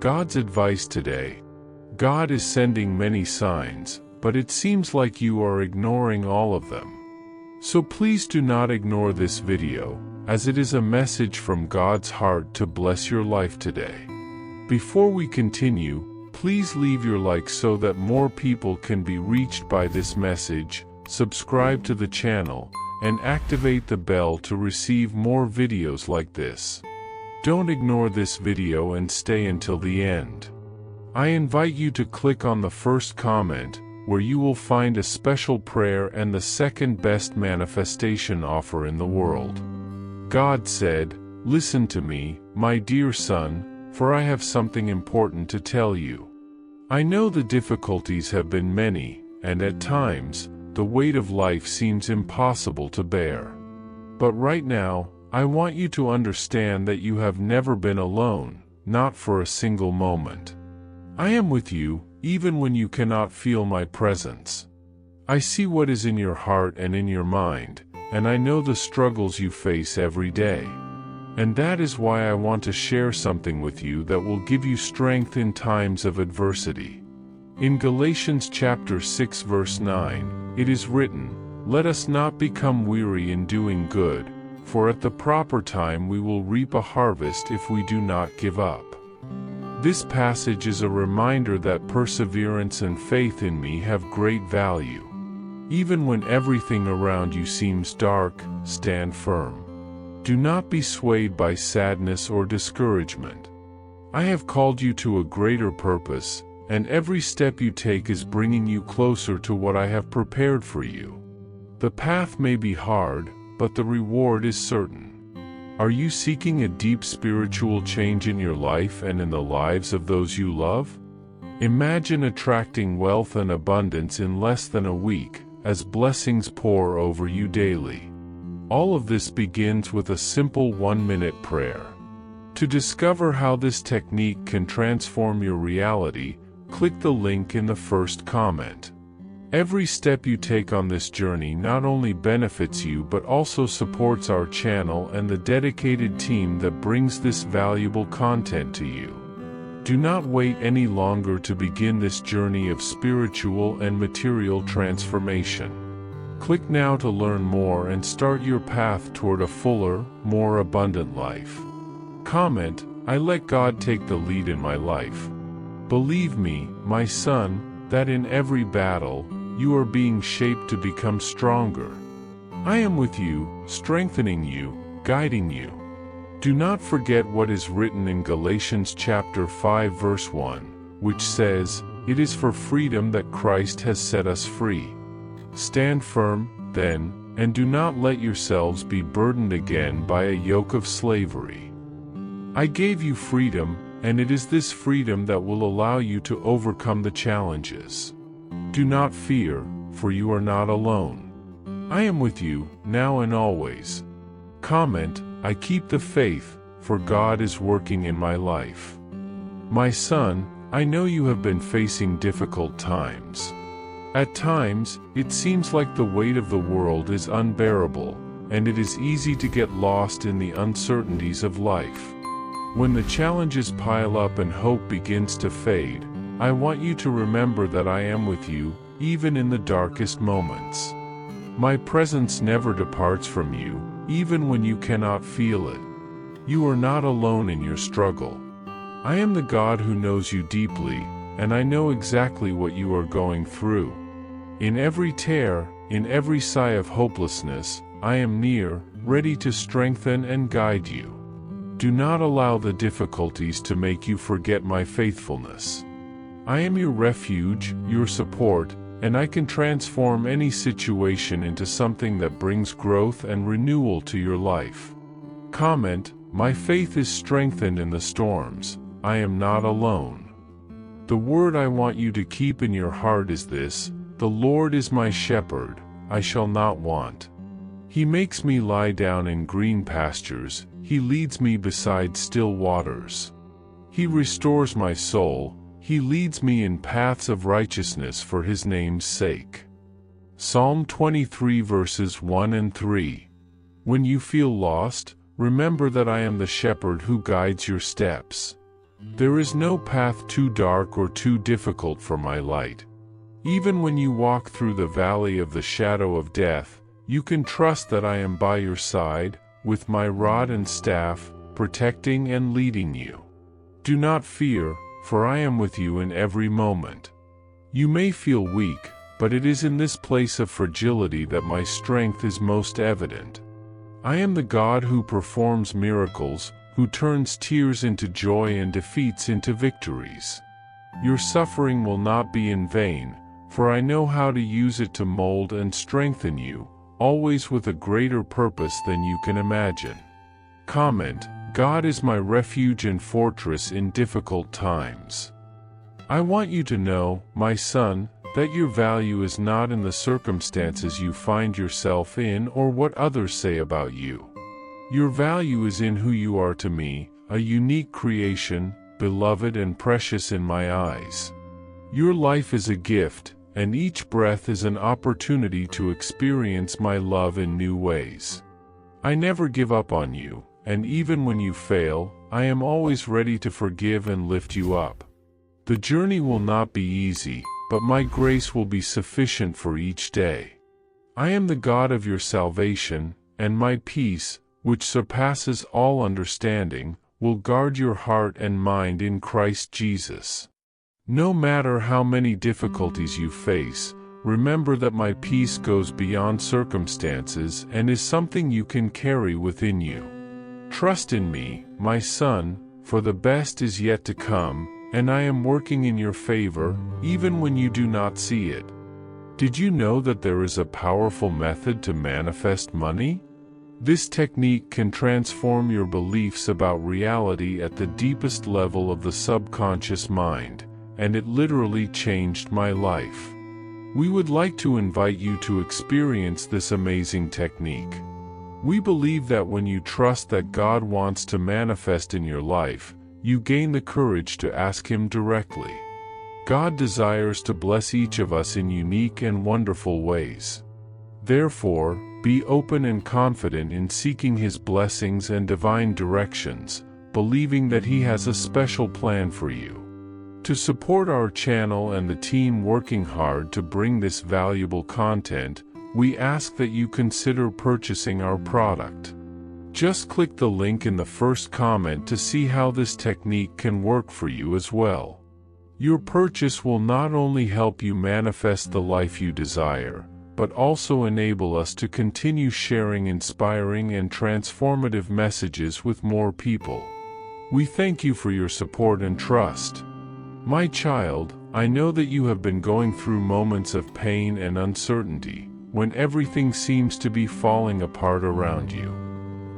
God's advice today. God is sending many signs, but it seems like you are ignoring all of them. So please do not ignore this video, as it is a message from God's heart to bless your life today. Before we continue, please leave your like so that more people can be reached by this message, subscribe to the channel, and activate the bell to receive more videos like this. Don't ignore this video and stay until the end. I invite you to click on the first comment, where you will find a special prayer and the second best manifestation offer in the world. God said, "Listen to me, my dear son, for I have something important to tell you. I know the difficulties have been many, and at times, the weight of life seems impossible to bear. But right now, I want you to understand that you have never been alone, not for a single moment. I am with you, even when you cannot feel my presence. I see what is in your heart and in your mind, and I know the struggles you face every day. And that is why I want to share something with you that will give you strength in times of adversity. In Galatians chapter 6 verse 9, it is written, "Let us not become weary in doing good, for at the proper time we will reap a harvest if we do not give up." This passage is a reminder that perseverance and faith in me have great value. Even when everything around you seems dark, stand firm. Do not be swayed by sadness or discouragement. I have called you to a greater purpose, and every step you take is bringing you closer to what I have prepared for you. The path may be hard, but the reward is certain. Are you seeking a deep spiritual change in your life and in the lives of those you love? Imagine attracting wealth and abundance in less than a week, as blessings pour over you daily. All of this begins with a simple 1-minute prayer. To discover how this technique can transform your reality, click the link in the first comment. Every step you take on this journey not only benefits you but also supports our channel and the dedicated team that brings this valuable content to you. Do not wait any longer to begin this journey of spiritual and material transformation. Click now to learn more and start your path toward a fuller, more abundant life. Comment, "I let God take the lead in my life." Believe me, my son, that in every battle, you are being shaped to become stronger. I am with you, strengthening you, guiding you. Do not forget what is written in Galatians chapter 5 verse 1, which says, "It is for freedom that Christ has set us free." Stand firm, then, and do not let yourselves be burdened again by a yoke of slavery. I gave you freedom, and it is this freedom that will allow you to overcome the challenges. Do not fear, for you are not alone. I am with you, now and always. Comment, "I keep the faith, for God is working in my life." My son, I know you have been facing difficult times. At times, it seems like the weight of the world is unbearable, and it is easy to get lost in the uncertainties of life. When the challenges pile up and hope begins to fade, I want you to remember that I am with you, even in the darkest moments. My presence never departs from you, even when you cannot feel it. You are not alone in your struggle. I am the God who knows you deeply, and I know exactly what you are going through. In every tear, in every sigh of hopelessness, I am near, ready to strengthen and guide you. Do not allow the difficulties to make you forget my faithfulness. I am your refuge, your support, and I can transform any situation into something that brings growth and renewal to your life. Comment, "My faith is strengthened in the storms. I am not alone." The word I want you to keep in your heart is this: "The Lord is my shepherd, I shall not want. He makes me lie down in green pastures, He leads me beside still waters. He restores my soul, He leads me in paths of righteousness for His name's sake." Psalm 23 verses 1 and 3. When you feel lost, remember that I am the shepherd who guides your steps. There is no path too dark or too difficult for my light. Even when you walk through the valley of the shadow of death, you can trust that I am by your side, with my rod and staff, protecting and leading you. Do not fear, for I am with you in every moment. You may feel weak, but it is in this place of fragility that my strength is most evident. I am the God who performs miracles, who turns tears into joy and defeats into victories. Your suffering will not be in vain, for I know how to use it to mold and strengthen you, always with a greater purpose than you can imagine. Comment: God is my refuge and fortress in difficult times. I want you to know, my son, that your value is not in the circumstances you find yourself in or what others say about you. Your value is in who you are to me, a unique creation, beloved and precious in my eyes. Your life is a gift, and each breath is an opportunity to experience my love in new ways. I never give up on you, and even when you fail, I am always ready to forgive and lift you up. The journey will not be easy, but my grace will be sufficient for each day. I am the God of your salvation, and my peace, which surpasses all understanding, will guard your heart and mind in Christ Jesus. No matter how many difficulties you face, remember that my peace goes beyond circumstances and is something you can carry within you. Trust in me, my son, for the best is yet to come, and I am working in your favor, even when you do not see it. Did you know that there is a powerful method to manifest money? This technique can transform your beliefs about reality at the deepest level of the subconscious mind, and it literally changed my life. We would like to invite you to experience this amazing technique. We believe that when you trust that God wants to manifest in your life, you gain the courage to ask Him directly. God desires to bless each of us in unique and wonderful ways. Therefore, be open and confident in seeking His blessings and divine directions, believing that He has a special plan for you. To support our channel and the team working hard to bring this valuable content, we ask that you consider purchasing our product. Just click the link in the first comment to see how this technique can work for you as well. Your purchase will not only help you manifest the life you desire, but also enable us to continue sharing inspiring and transformative messages with more people. We thank you for your support and trust. My child, I know that you have been going through moments of pain and uncertainty, when everything seems to be falling apart around you.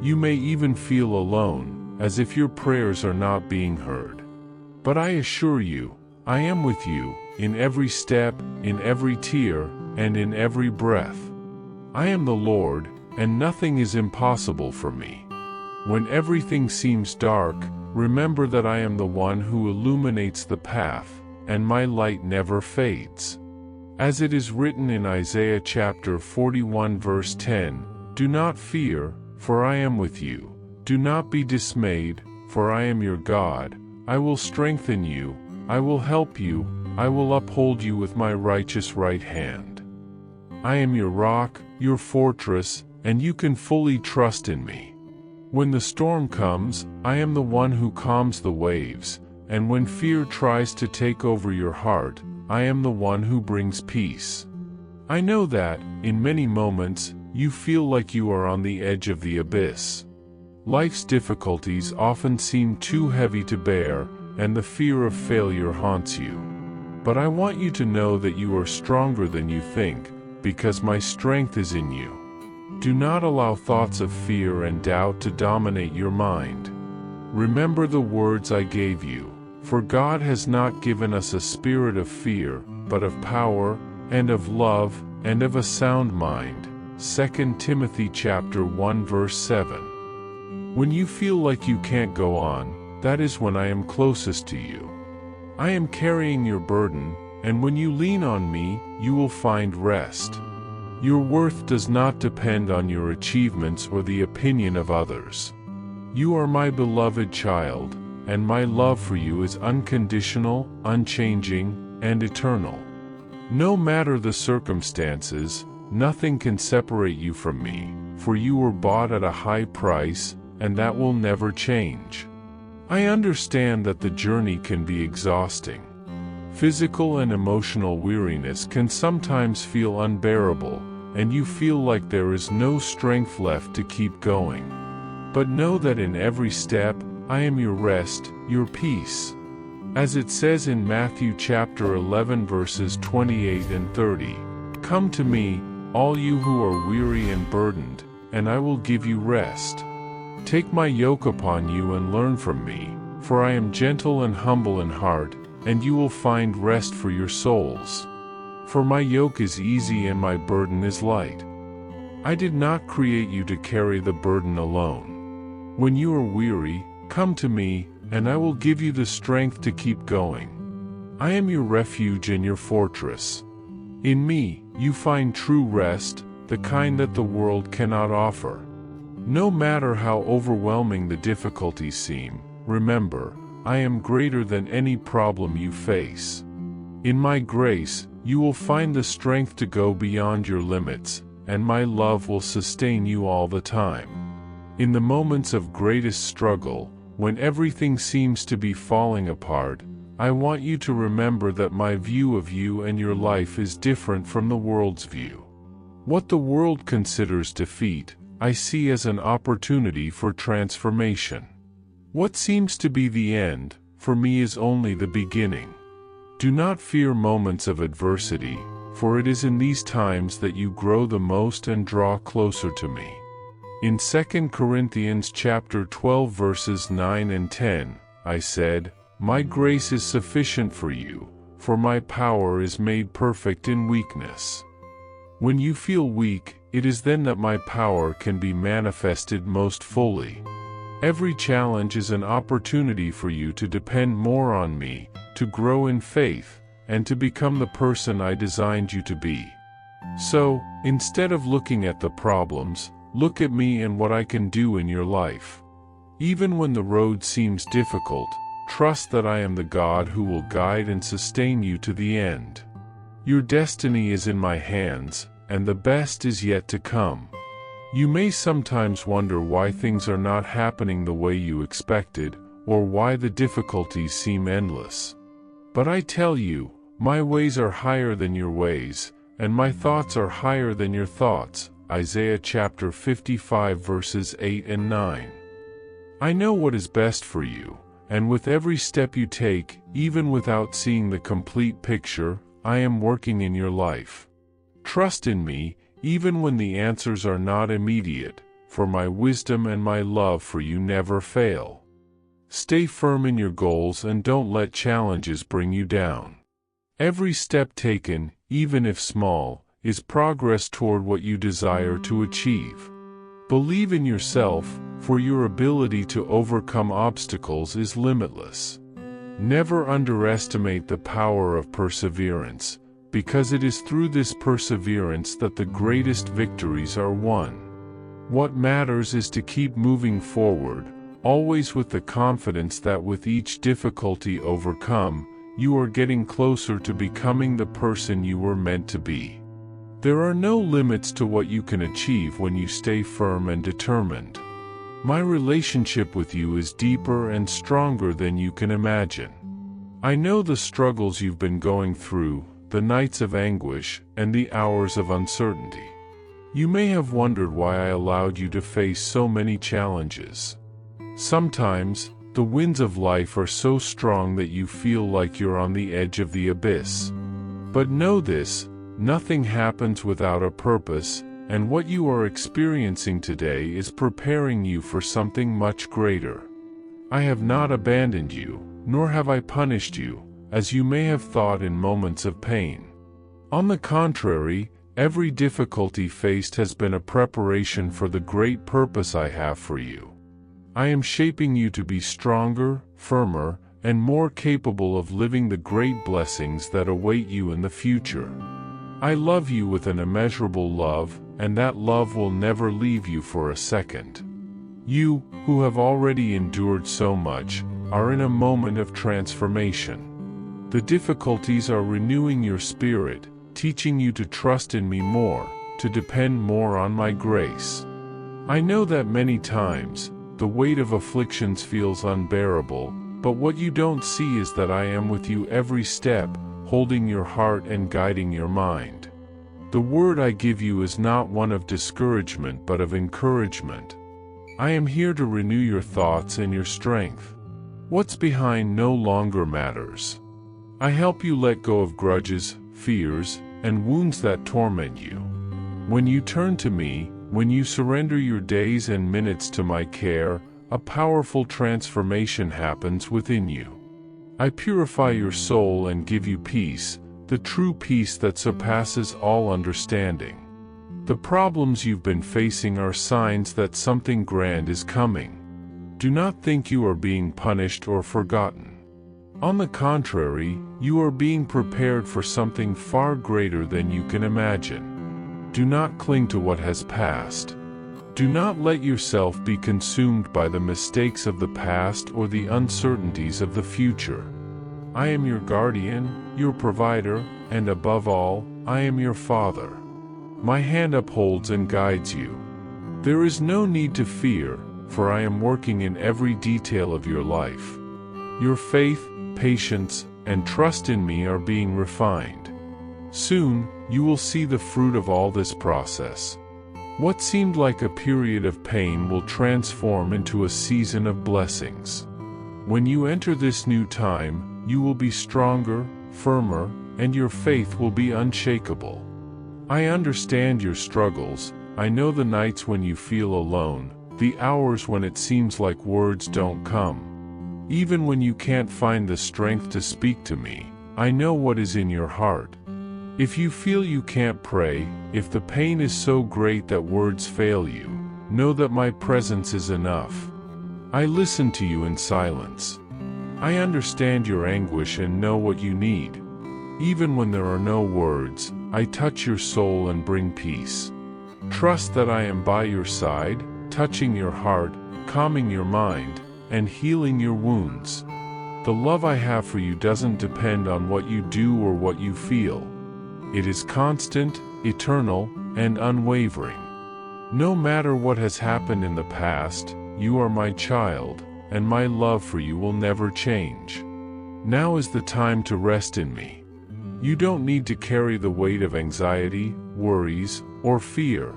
You may even feel alone, as if your prayers are not being heard. But I assure you, I am with you, in every step, in every tear, and in every breath. I am the Lord, and nothing is impossible for me. When everything seems dark, remember that I am the one who illuminates the path, and my light never fades. As it is written in Isaiah chapter 41 verse 10, "Do not fear, for I am with you. Do not be dismayed, for I am your God. I will strengthen you, I will help you, I will uphold you with my righteous right hand. I am your rock, your fortress, and you can fully trust in me. When the storm comes, I am the one who calms the waves, and when fear tries to take over your heart, I am the one who brings peace." I know that, in many moments, you feel like you are on the edge of the abyss. Life's difficulties often seem too heavy to bear, and the fear of failure haunts you. But I want you to know that you are stronger than you think, because my strength is in you. Do not allow thoughts of fear and doubt to dominate your mind. Remember the words I gave you, for God has not given us a spirit of fear, but of power, and of love, and of a sound mind. 2 Timothy chapter 1 verse 7. When you feel like you can't go on, that is when I am closest to you. I am carrying your burden, and when you lean on me, you will find rest. Your worth does not depend on your achievements or the opinion of others. You are my beloved child, and my love for you is unconditional, unchanging, and eternal. No matter the circumstances, nothing can separate you from me, for you were bought at a high price, and that will never change. I understand that the journey can be exhausting. Physical and emotional weariness can sometimes feel unbearable, and you feel like there is no strength left to keep going. But know that in every step, I am your rest, your peace. As it says in Matthew chapter 11 verses 28 and 30, "Come to me, all you who are weary and burdened, and I will give you rest. Take my yoke upon you and learn from me, for I am gentle and humble in heart, and you will find rest for your souls. For my yoke is easy and my burden is light." I did not create you to carry the burden alone. When you are weary, come to me, and I will give you the strength to keep going. I am your refuge and your fortress. In me, you find true rest, the kind that the world cannot offer. No matter how overwhelming the difficulties seem, remember, I am greater than any problem you face. In my grace, you will find the strength to go beyond your limits, and my love will sustain you all the time. In the moments of greatest struggle, when everything seems to be falling apart, I want you to remember that my view of you and your life is different from the world's view. What the world considers defeat, I see as an opportunity for transformation. What seems to be the end, for me is only the beginning. Do not fear moments of adversity, for it is in these times that you grow the most and draw closer to me. In 2 Corinthians chapter 12 verses 9 and 10, I said, "My grace is sufficient for you, for my power is made perfect in weakness." When you feel weak, it is then that my power can be manifested most fully. Every challenge is an opportunity for you to depend more on me, to grow in faith, and to become the person I designed you to be. So, instead of looking at the problems, look at me and what I can do in your life. Even when the road seems difficult, trust that I am the God who will guide and sustain you to the end. Your destiny is in my hands, and the best is yet to come. You may sometimes wonder why things are not happening the way you expected, or why the difficulties seem endless. But I tell you, my ways are higher than your ways, and my thoughts are higher than your thoughts. Isaiah chapter 55 verses 8 and 9. I know what is best for you, and with every step you take, even without seeing the complete picture, I am working in your life. Trust in me, even when the answers are not immediate, for my wisdom and my love for you never fail. Stay firm in your goals and don't let challenges bring you down. Every step taken, even if small, is progress toward what you desire to achieve. Believe in yourself, for your ability to overcome obstacles is limitless. Never underestimate the power of perseverance, because it is through this perseverance that the greatest victories are won. What matters is to keep moving forward, always with the confidence that with each difficulty overcome, you are getting closer to becoming the person you were meant to be. There are no limits to what you can achieve when you stay firm and determined. My relationship with you is deeper and stronger than you can imagine. I know the struggles you've been going through, the nights of anguish, and the hours of uncertainty. You may have wondered why I allowed you to face so many challenges. Sometimes, the winds of life are so strong that you feel like you're on the edge of the abyss. But know this, nothing happens without a purpose, and what you are experiencing today is preparing you for something much greater. I have not abandoned you, nor have I punished you, as you may have thought in moments of pain. On the contrary, every difficulty faced has been a preparation for the great purpose I have for you. I am shaping you to be stronger, firmer, and more capable of living the great blessings that await you in the future. I love you with an immeasurable love, and that love will never leave you for a second. You, who have already endured so much, are in a moment of transformation. The difficulties are renewing your spirit, teaching you to trust in me more, to depend more on my grace. I know that many times, the weight of afflictions feels unbearable, but what you don't see is that I am with you every step, holding your heart and guiding your mind. The word I give you is not one of discouragement but of encouragement. I am here to renew your thoughts and your strength. What's behind no longer matters. I help you let go of grudges, fears, and wounds that torment you. When you turn to me, when you surrender your days and minutes to my care, a powerful transformation happens within you. I purify your soul and give you peace, the true peace that surpasses all understanding. The problems you've been facing are signs that something grand is coming. Do not think you are being punished or forgotten. On the contrary, you are being prepared for something far greater than you can imagine. Do not cling to what has passed. Do not let yourself be consumed by the mistakes of the past or the uncertainties of the future. I am your guardian, your provider, and above all, I am your Father. My hand upholds and guides you. There is no need to fear, for I am working in every detail of your life. Your faith, patience, and trust in me are being refined. Soon, you will see the fruit of all this process. What seemed like a period of pain will transform into a season of blessings. When you enter this new time, you will be stronger, firmer, and your faith will be unshakable. I understand your struggles. I know the nights when you feel alone, the hours when it seems like words don't come. Even when you can't find the strength to speak to me, I know what is in your heart. If you feel you can't pray, if the pain is so great that words fail you, know that my presence is enough. I listen to you in silence. I understand your anguish and know what you need. Even when there are no words, I touch your soul and bring peace. Trust that I am by your side, touching your heart, calming your mind, and healing your wounds. The love I have for you doesn't depend on what you do or what you feel. It is constant, eternal, and unwavering. No matter what has happened in the past, you are my child, and my love for you will never change. Now is the time to rest in me. You don't need to carry the weight of anxiety, worries, or fear.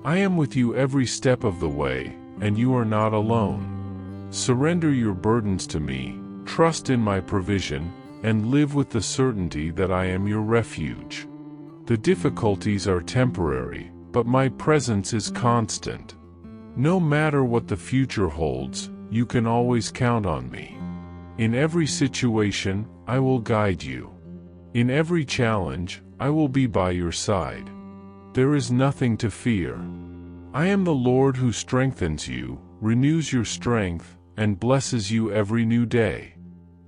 I am with you every step of the way, and you are not alone. Surrender your burdens to me, trust in my provision, and live with the certainty that I am your refuge. The difficulties are temporary, but my presence is constant. No matter what the future holds, you can always count on me. In every situation, I will guide you. In every challenge, I will be by your side. There is nothing to fear. I am the Lord who strengthens you, renews your strength, and blesses you every new day.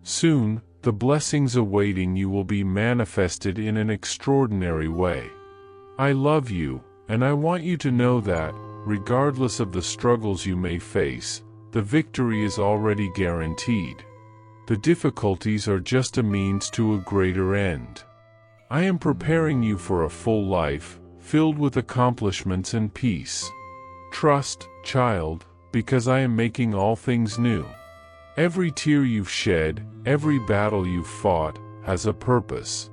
Soon, the blessings awaiting you will be manifested in an extraordinary way. I love you, and I want you to know that, regardless of the struggles you may face, the victory is already guaranteed. The difficulties are just a means to a greater end. I am preparing you for a full life, filled with accomplishments and peace. Trust, child, because I am making all things new. Every tear you've shed, every battle you've fought, has a purpose.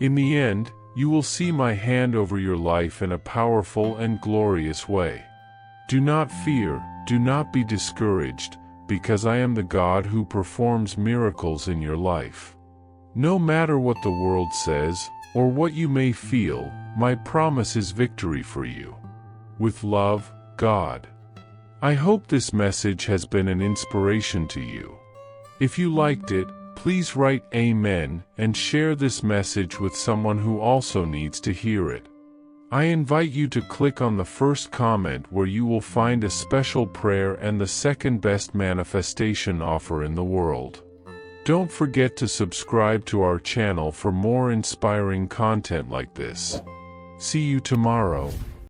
In the end, you will see my hand over your life in a powerful and glorious way. Do not fear, do not be discouraged, because I am the God who performs miracles in your life. No matter what the world says, or what you may feel, my promise is victory for you. With love, God. I hope this message has been an inspiration to you. If you liked it, please write Amen and share this message with someone who also needs to hear it. I invite you to click on the first comment where you will find a special prayer and the second best manifestation offer in the world. Don't forget to subscribe to our channel for more inspiring content like this. See you tomorrow.